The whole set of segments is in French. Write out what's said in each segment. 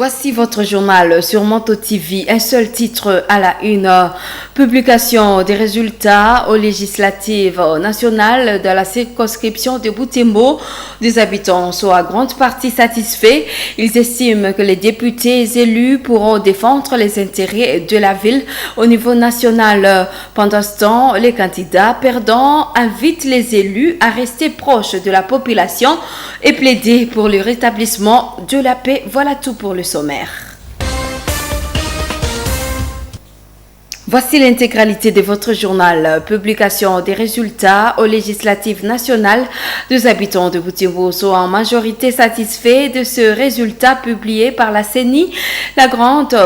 Voici votre journal sur Monto TV. Un seul titre à la une. Publication des résultats aux législatives nationales de la circonscription de Butembo. Les habitants sont à grande partie satisfaits. Ils estiment que les députés élus pourront défendre les intérêts de la ville au niveau national. Pendant ce temps, les candidats perdants invitent les élus à rester proches de la population et plaider pour le rétablissement de la paix. Voilà tout pour le sommaire. Voici l'intégralité de votre journal. Publication des résultats aux législatives nationales. Les habitants de Butembo sont en majorité satisfaits de ce résultat publié par la CENI. La grande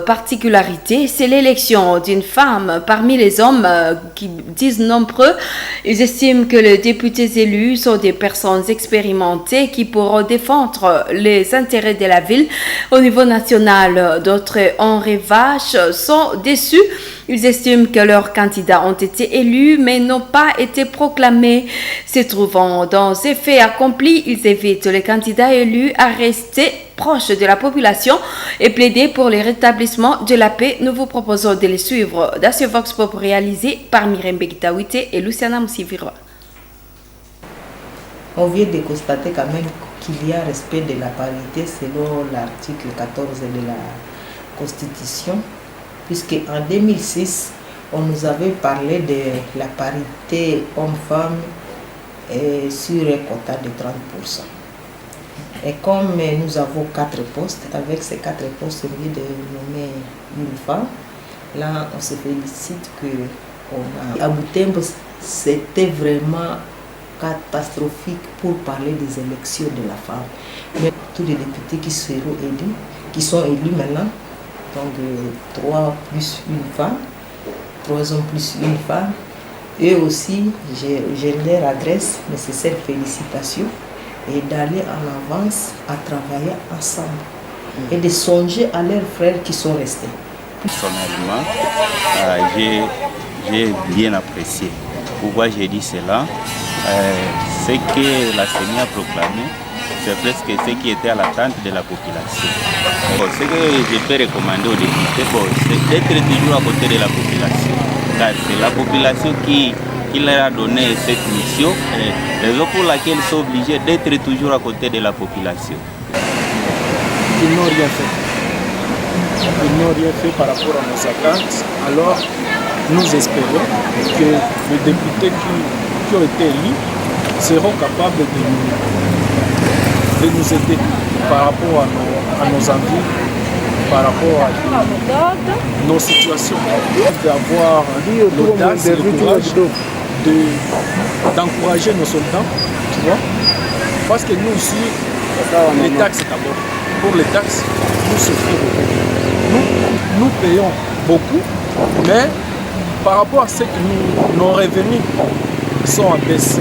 particularité, c'est l'élection d'une femme parmi les hommes qui disent nombreux. Ils estiment que les députés élus sont des personnes expérimentées qui pourront défendre les intérêts de la ville au niveau national. D'autres en revanche sont déçus. Ils estiment que leurs candidats ont été élus mais n'ont pas été proclamés. Se trouvant dans ces faits accomplis, ils invitent les candidats élus à rester proches de la population et plaider pour le rétablissement de la paix. Nous vous proposons de les suivre dans ce Vox Pop réalisé par Myriam Begitawite et Luciana Moussivirwa. On vient de constater quand même qu'il y a respect de la parité selon l'article 14 de la Constitution, puisque en 2006, on nous avait parlé de la parité homme-femme sur un quota de 30%. Et comme nous avons 4 postes, avec ces 4 postes, au lieu de nommer une femme, là, on se félicite à Butembo, c'était vraiment catastrophique pour parler des élections de la femme. Mais tous les députés qui seront élus, qui sont élus maintenant, donc 3 plus une femme, 3 hommes plus une femme. Eux aussi, je leur adresse nécessaires félicitations et d'aller en avance à travailler ensemble et de songer à leurs frères qui sont restés. Personnellement, j'ai bien apprécié. Pourquoi j'ai dit cela? Ce que la CENI a proclamé, c'est presque ce qui était à l'attente de la population. Ce que je peux recommander aux députés, c'est d'être toujours à côté de la population. Car c'est la population qui leur a donné cette mission, raison pour laquelle ils sont obligés d'être toujours à côté de la population. Ils n'ont rien fait. Ils n'ont rien fait par rapport à nos attentes. Alors, nous espérons que les députés qui ont été élus seront capables de nous aider par rapport à nos envies, par rapport à nos situations, d'avoir l'audace et le courage d'encourager nos soldats, tu vois. Parce que nous aussi, les taxes d'abord. Pour les taxes, nous souffrons beaucoup. Nous payons beaucoup, mais par rapport à ce que nos revenus sont en baisse.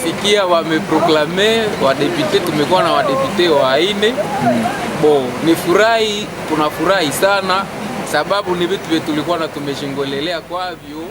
Sikia wameproklame wadepute, tumekuwa na wadepute waine. Bo, nifurahi, tunafurahi sana sababu ni vitu vyetu tulikuwa na tumeshingolelea kwavyo.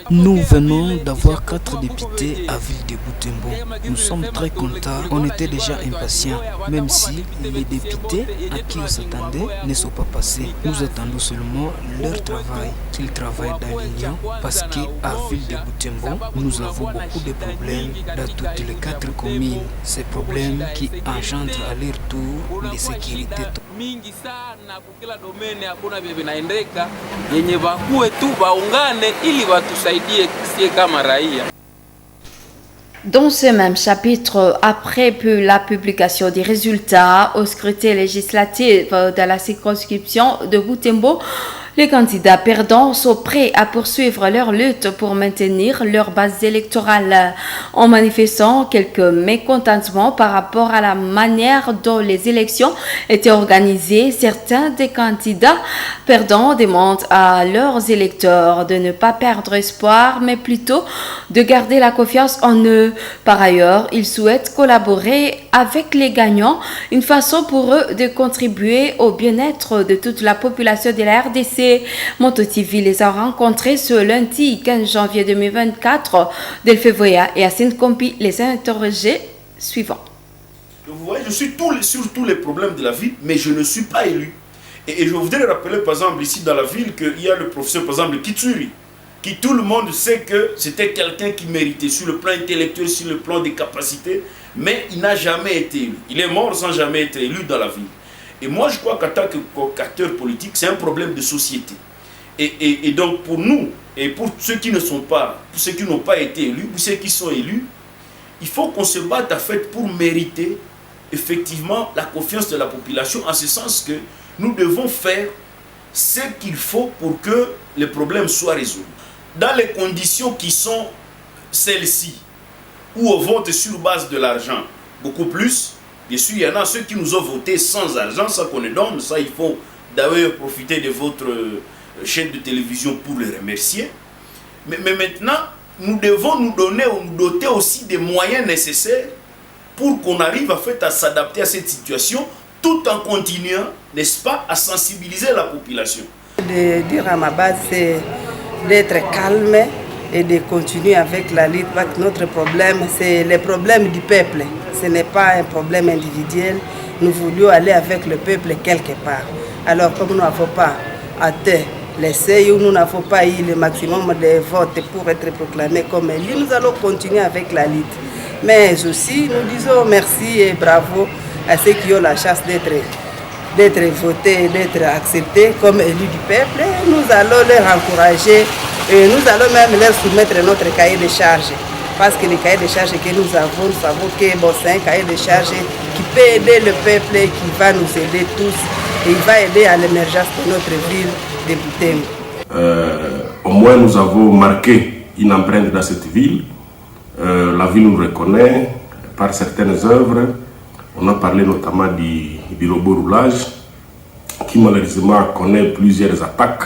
Nous venons d'avoir 4 députés à Ville de Butembo. Nous sommes très contents, on était déjà impatients, même si les députés à qui on s'attendait ne sont pas passés. Nous attendons seulement leur travail, qu'ils travaillent dans l'union, parce qu'à Ville de Butembo, nous avons beaucoup de problèmes dans toutes les 4 communes. Ces problèmes qui engendrent à leur tour l'insécurité. Mingi sana kukila domene hakuna vile vinaendeka yenye bakuwe tu baungane ili watusaidie sie kama raia. Dans ce même chapitre, après la publication des résultats au scrutin législatif de la circonscription de Butembo, les candidats perdants sont prêts à poursuivre leur lutte pour maintenir leur base électorale en manifestant quelques mécontentements par rapport à la manière dont les élections étaient organisées. Certains des candidats perdants demandent à leurs électeurs de ne pas perdre espoir, mais plutôt de garder la confiance en eux. Par ailleurs, ils souhaitent collaborer avec les gagnants, une façon pour eux de contribuer au bien-être de toute la population de la RDC. Monto TV les a rencontrés ce lundi 15 janvier 2024. Delphes Voya et Assine Kompi les a interrogés suivants. Vous voyez, je suis sur tous les problèmes de la ville, mais je ne suis pas élu. Et je voudrais rappeler, par exemple, ici dans la ville, qu'il y a le professeur, par exemple, Kitsuri, qui tout le monde sait que c'était quelqu'un qui méritait sur le plan intellectuel, sur le plan des capacités, mais il n'a jamais été élu. Il est mort sans jamais être élu dans la ville. Et moi, je crois qu'en tant qu'acteur politique, c'est un problème de société. Et donc, pour nous, et pour ceux qui ne sont pas, pour ceux qui n'ont pas été élus, ou ceux qui sont élus, il faut qu'on se batte en fait pour mériter effectivement la confiance de la population, en ce sens que nous devons faire ce qu'il faut pour que les problèmes soient résolus. Dans les conditions qui sont celles-ci, où on vote sur base de l'argent, beaucoup plus, bien sûr, il y en a ceux qui nous ont voté sans argent, ça qu'on les donne, ça il faut d'ailleurs profiter de votre chaîne de télévision pour les remercier. Mais maintenant, nous devons nous doter aussi des moyens nécessaires pour qu'on arrive en fait à s'adapter à cette situation, tout en continuant, n'est-ce pas, à sensibiliser la population. De dire à ma base, c'est d'être calme et de continuer avec la lutte, parce que notre problème, c'est le problème du peuple. Ce n'est pas un problème individuel. Nous voulions aller avec le peuple quelque part. Alors, comme nous n'avons pas atteint les seuils, nous n'avons pas eu le maximum de votes pour être proclamés comme élus, nous allons continuer avec la lutte. Mais aussi, nous disons merci et bravo à ceux qui ont la chance d'être votés, d'être acceptés comme élus du peuple. Nous allons les encourager et nous allons même leur soumettre notre cahier de charges. Parce que le cahier de charges que nous savons que bon, c'est un cahier de charges qui peut aider le peuple et qui va nous aider tous. Et il va aider à l'émergence de notre ville de Butembo. Au moins, nous avons marqué une empreinte dans cette ville. La ville nous reconnaît par certaines œuvres. On a parlé notamment du robot roulage, qui malheureusement connaît plusieurs attaques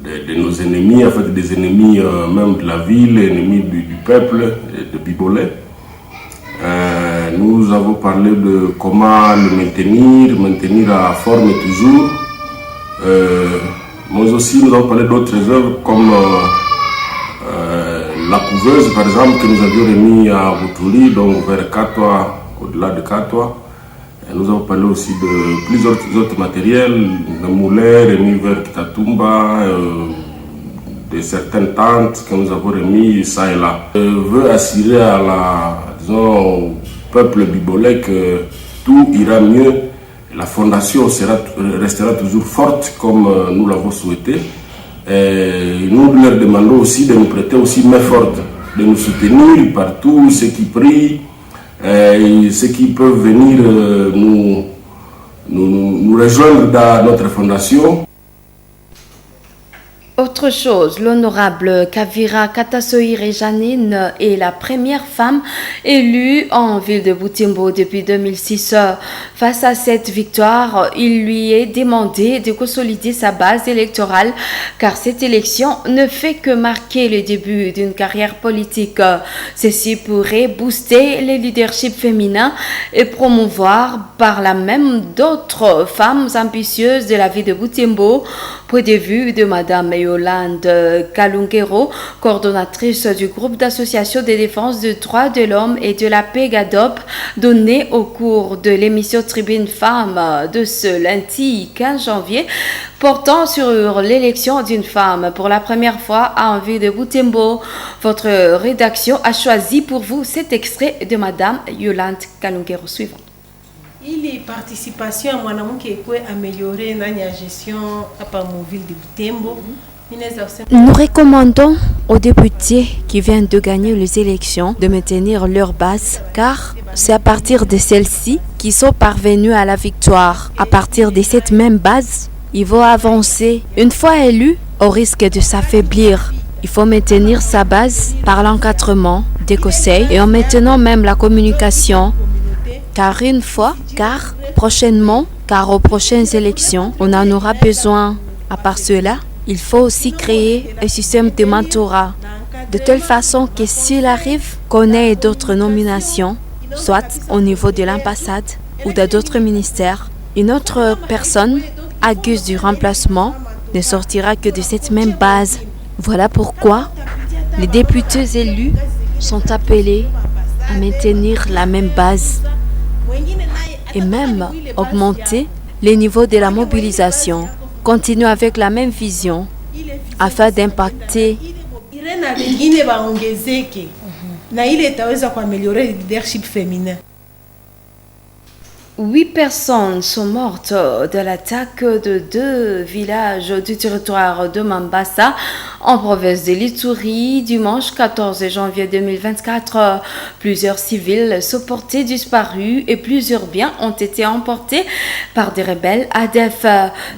de nos ennemis, en fait des ennemis même de la ville, ennemis du peuple, de Bibolay. Nous avons parlé de comment le maintenir à forme toujours. Mais aussi nous avons parlé d'autres œuvres comme la couveuse par exemple que nous avions remis à Boutouli, donc vers Katoa, au-delà de Katoa. Nous avons parlé aussi de plusieurs autres matériels, de moulins remis vers Kitatumba, de certaines tentes que nous avons remis ça et là. Je veux assurer au peuple bibolais que tout ira mieux. La fondation restera toujours forte comme nous l'avons souhaité. Et nous leur demandons aussi de nous prêter aussi main forte, de nous soutenir partout, ceux qui prient, ceux qui peuvent venir nous rejoindre dans notre fondation. Autre chose, l'honorable Kavira Katasoire Janine est la première femme élue en ville de Butembo depuis 2006. Face à cette victoire, il lui est demandé de consolider sa base électorale car cette élection ne fait que marquer le début d'une carrière politique. Ceci pourrait booster le leadership féminin et promouvoir par là même d'autres femmes ambitieuses de la ville de Butembo. Point de vue de Madame Yolande Kalungero, coordonnatrice du groupe d'associations de défense des droits de l'homme et de la paix GADOP, donnée au cours de l'émission Tribune Femmes de ce lundi 15 janvier, portant sur l'élection d'une femme pour la première fois en ville de Butembo. Votre rédaction a choisi pour vous cet extrait de Madame Yolande Kalungero suivant. Ili participation ya mwanamke ikuwe améliorée ndani ya gestion hapa mu ville de Butembo. Nous recommandons aux députés qui viennent de gagner les élections de maintenir leur base car c'est à partir de celle-ci qu'ils sont parvenus à la victoire. À partir de cette même base, ils vont avancer. Une fois élus, au risque de s'affaiblir, il faut maintenir sa base par l'encadrement des conseils et en maintenant même la communication. Car prochainement, car aux prochaines élections, on en aura besoin. À part cela, il faut aussi créer un système de mentorat, de telle façon que s'il arrive qu'on ait d'autres nominations, soit au niveau de l'ambassade ou d'autres ministères, une autre personne accuse du remplacement ne sortira que de cette même base. Voilà pourquoi les députés élus sont appelés à maintenir la même base. et même augmenter les niveaux de la mobilisation. Continue avec la même vision afin d'impacter na ile itaweza kuaméliorer le leadership féminin. 8 personnes sont mortes de l'attaque de 2 villages du territoire de Mambasa en province de l'Ituri dimanche 14 janvier 2024. Plusieurs civils sont portés disparus et plusieurs biens ont été emportés par des rebelles ADF.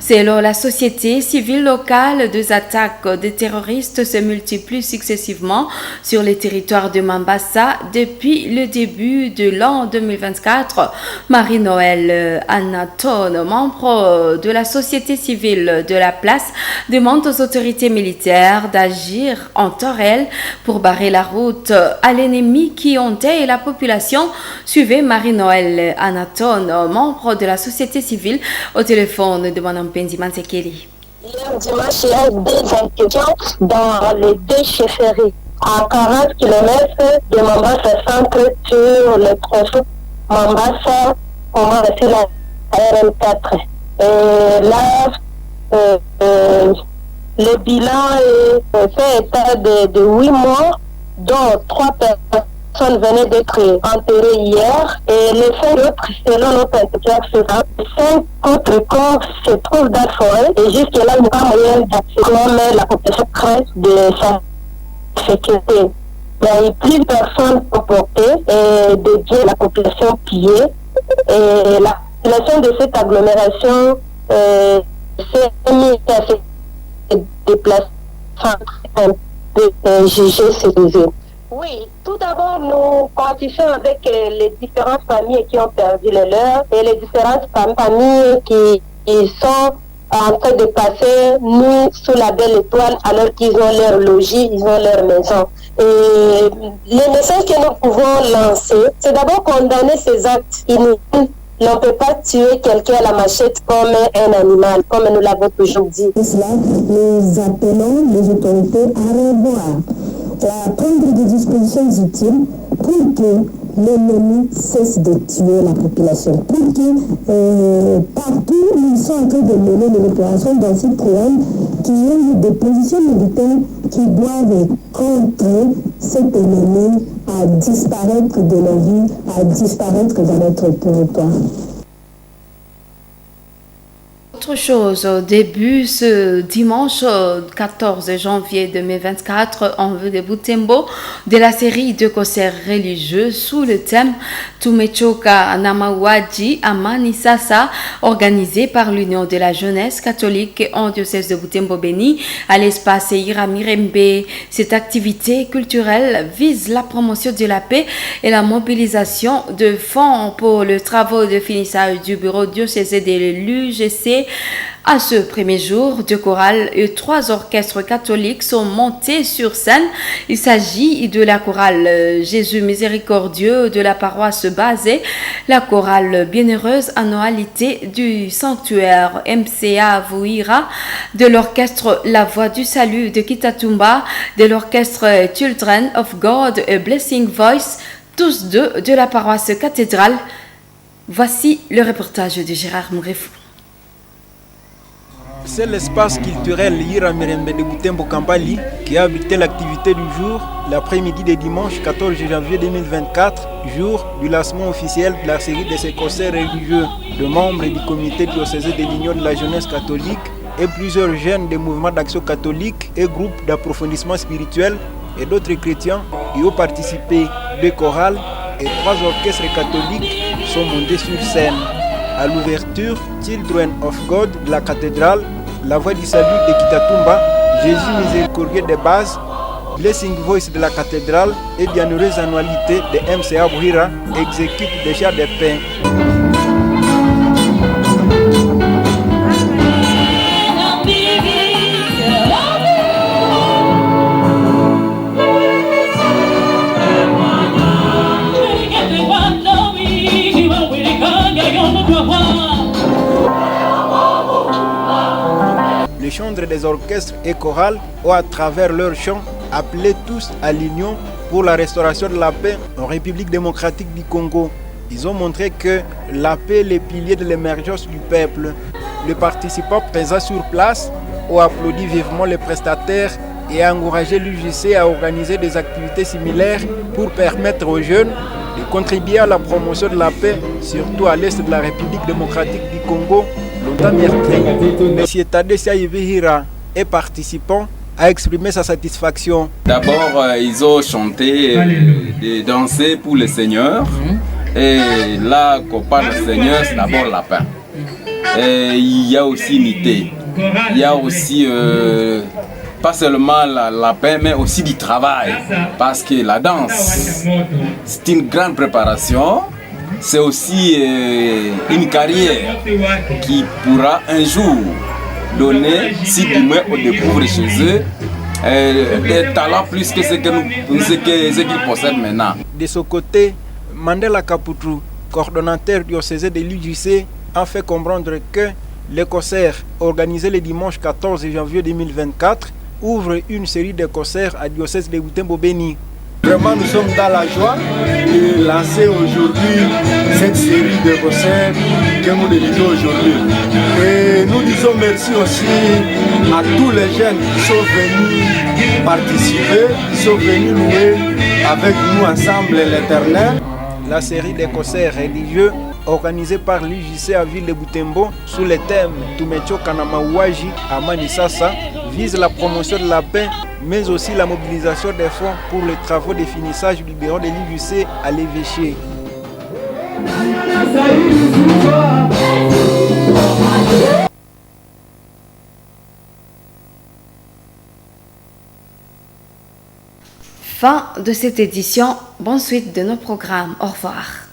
Selon la société civile locale, 2 attaques de terroristes se multiplient successivement sur les territoires de Mambasa depuis le début de l'an 2024. Marie-Noël Anatole, membre de la société civile de la place, demande aux autorités militaires d'agir en temps réel pour barrer la route à l'ennemi qui endeuille la population. Suivez Marie-Noël Anatole, membre de la société civile, au téléphone de Mme Penzi Mansekeli. Hier dimanche, il y a des incursions dans les 2 chefferies à 40 km de Mambasa centre sur le tronçon Mambasa. On va rester la RN4. Et là, le bilan fait état de 8 morts, dont 3 personnes venaient d'être enterrées hier. Et les 5 autres, selon notre interprétation, 5 autres corps se trouvent dans la forêt. Et jusque-là, il n'y a pas moyen d'accès, mais la population craint de sa sécurité. Il y a eu plus de personnes emportées et de biens de la population pillés. Et la population de cette agglomération s'est mise à se déplacer de juger sécurisé. Oui, tout d'abord, nous participons avec les différentes familles qui ont perdu les leurs et les différentes familles qui sont en train de passer nuit sous la belle étoile alors qu'ils ont leur logis, ils ont leur maison. Et le message que nous pouvons lancer, c'est d'abord condamner ces actes inutiles. On ne peut pas tuer quelqu'un à la machette comme un animal, comme nous l'avons toujours dit. Pour cela, nous appelons les autorités à revoir, à prendre des dispositions utiles pour que l'ennemi cesse de tuer la population, pour que partout où ils sont en train de mener des opérations dans cette région, qu'il y ait des positions militaires qui doivent contrer cet ennemi à disparaître de la vie, à disparaître de notre territoire. Autre chose, au début ce dimanche 14 janvier 2024 en vue de Butembo de la série de concerts religieux sous le thème Tumechoka Namawaji Amani Sasa, organisé par l'Union de la jeunesse catholique en diocèse de Butembo-Béni à l'espace Iramirembe. Cette activité culturelle vise la promotion de la paix et la mobilisation de fonds pour le travail de finissage du bureau diocésain de l'UGC. À ce premier jour, 2 chorales et 3 orchestres catholiques sont montés sur scène. Il s'agit de la chorale Jésus miséricordieux de la paroisse Basée, la chorale Bienheureuse Annualité du sanctuaire MCA Vouira, de l'orchestre La Voix du Salut de Kitatumba, de l'orchestre Children of God et Blessing Voice, tous 2 de la paroisse cathédrale. Voici le reportage de Gérard Mourefou. C'est l'espace culturel Iramirembe de Butembo Kambali qui a abrité l'activité du jour, l'après-midi de dimanche 14 janvier 2024, jour du lancement officiel de la série de ces concerts religieux de membres du comité diocésain de l'Union de la jeunesse catholique et plusieurs jeunes des mouvements d'action catholique et groupes d'approfondissement spirituel et d'autres chrétiens y ont participé. 2 chorales et 3 orchestres catholiques sont montés sur scène. À l'ouverture, Children of God de la cathédrale, La Voix du Salut de Kitatumba, Jésus miséricordieux de base, Blessing Voice de la cathédrale et Bienheureuse Annualité de MCA Vouira exécutent déjà des pains. Les chantres des orchestres et chorales ont à travers leurs chants appelé tous à l'union pour la restauration de la paix en République démocratique du Congo. Ils ont montré que la paix est le pilier de l'émergence du peuple. Les participants présents sur place ont applaudi vivement les prestataires et encouragé l'UJC à organiser des activités similaires pour permettre aux jeunes de contribuer à la promotion de la paix, surtout à l'est de la République démocratique du Congo, longtemps meurtrie. M. Tade Siaïvihira et participants a exprimé sa satisfaction. D'abord, ils ont chanté et dansé pour le Seigneur. Et là, qu'on parle du Seigneur, c'est d'abord la paix. Et il y a aussi unité. Il y a aussi pas seulement la paix, mais aussi du travail. Parce que la danse, c'est une grande préparation. C'est aussi une carrière qui pourra un jour donner, si demain on découvre chez eux, des talents plus que ce qu'ils possèdent maintenant. De ce côté, Mandela Kaputu, coordonnateur diocésain de l'UJC, a fait comprendre que les concerts organisés le dimanche 14 janvier 2024 ouvrent une série de concerts à diocèse de Butembo-Beni. Vraiment, nous sommes dans la joie de lancer aujourd'hui cette série de concerts que nous débutons aujourd'hui. Et nous disons merci aussi à tous les jeunes qui sont venus participer, qui sont venus louer avec nous ensemble l'Éternel. La série de concerts religieux organisée par l'UJC à Ville de Butembo sous le thème Tumecho Kanamawaji Amani Sasa vise la promotion de la paix, mais aussi la mobilisation des fonds pour les travaux de finissage du bureau de l'UJC à l'évêché. Fin de cette édition. Bonne suite de nos programmes. Au revoir.